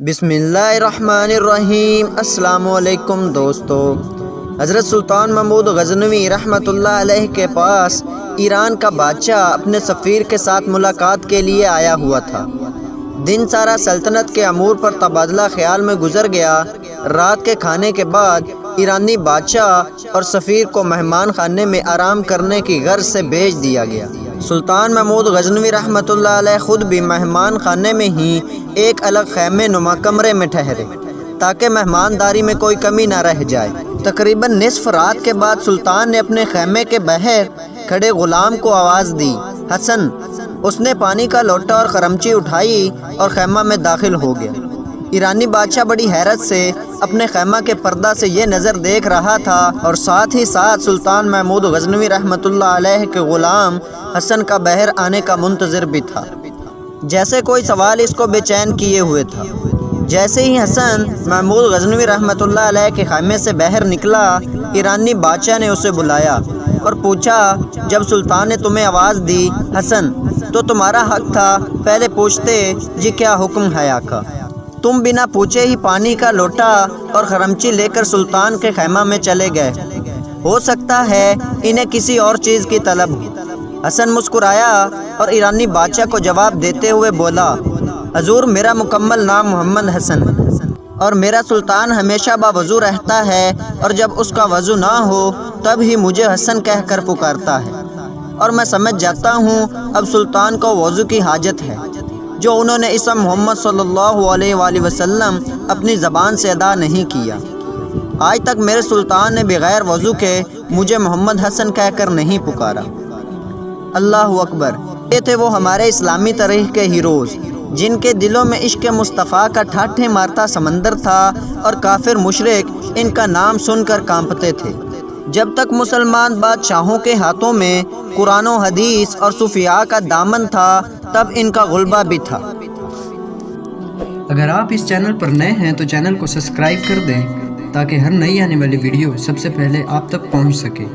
بسم اللہ الرحمن الرحیم۔ السلام علیکم دوستو۔ حضرت سلطان محمود غزنوی رحمۃ اللہ علیہ کے پاس ایران کا بادشاہ اپنے سفیر کے ساتھ ملاقات کے لیے آیا ہوا تھا۔ دن سارا سلطنت کے امور پر تبادلہ خیال میں گزر گیا۔ رات کے کھانے کے بعد ایرانی بادشاہ اور سفیر کو مہمان خانے میں آرام کرنے کی غرض سے بھیج دیا گیا۔ سلطان محمود غزنوی رحمۃ اللہ علیہ خود بھی مہمان خانے میں ہی ایک الگ خیمے نما کمرے میں ٹھہرے تاکہ مہمانداری میں کوئی کمی نہ رہ جائے۔ تقریباً نصف رات کے بعد سلطان نے اپنے خیمے کے باہر کھڑے غلام کو آواز دی، حسن۔ اس نے پانی کا لوٹا اور خرمچی اٹھائی اور خیمہ میں داخل ہو گیا۔ ایرانی بادشاہ بڑی حیرت سے اپنے خیمہ کے پردہ سے یہ نظر دیکھ رہا تھا اور ساتھ ہی ساتھ سلطان محمود غزنوی رحمۃ اللہ علیہ کے غلام حسن کا باہر آنے کا منتظر بھی تھا، جیسے کوئی سوال اس کو بے چین کیے ہوئے تھا۔ جیسے ہی حسن محمود غزنوی رحمۃ اللہ علیہ کے خیمے سے باہر نکلا، ایرانی بادشاہ نے اسے بلایا اور پوچھا، جب سلطان نے تمہیں آواز دی حسن تو تمہارا حق تھا پہلے پوچھتے جی کیا حکم ہے آقا؟ تم بنا پوچھے ہی پانی کا لوٹا اور خرمچی لے کر سلطان کے خیمہ میں چلے گئے، ہو سکتا ہے انہیں کسی اور چیز کی طلب ہو۔ حسن مسکرایا اور ایرانی بادشاہ کو جواب دیتے ہوئے بولا، حضور میرا مکمل نام محمد حسن ہے اور میرا سلطان ہمیشہ باوضو رہتا ہے، اور جب اس کا وضو نہ ہو تب ہی مجھے حسن کہہ کر پکارتا ہے، اور میں سمجھ جاتا ہوں اب سلطان کو وضو کی حاجت ہے، جو انہوں نے اسم محمد صلی اللہ علیہ وآلہ وسلم اپنی زبان سے ادا نہیں کیا۔ آج تک میرے سلطان نے بغیر وضو کے مجھے محمد حسن کہہ کر نہیں پکارا۔ اللہ اکبر۔ یہ تھے وہ ہمارے اسلامی تاریخ کے ہیروز جن کے دلوں میں عشق مصطفیٰ کا ٹھاٹھے مارتا سمندر تھا، اور کافر مشرک ان کا نام سن کر کانپتے تھے۔ جب تک مسلمان بادشاہوں کے ہاتھوں میں قرآن و حدیث اور صوفیاء کا دامن تھا تب ان کا غلبہ بھی تھا۔ اگر آپ اس چینل پر نئے ہیں تو چینل کو سبسکرائب کر دیں تاکہ ہر نئی آنے والی ویڈیو سب سے پہلے آپ تک پہنچ سکے۔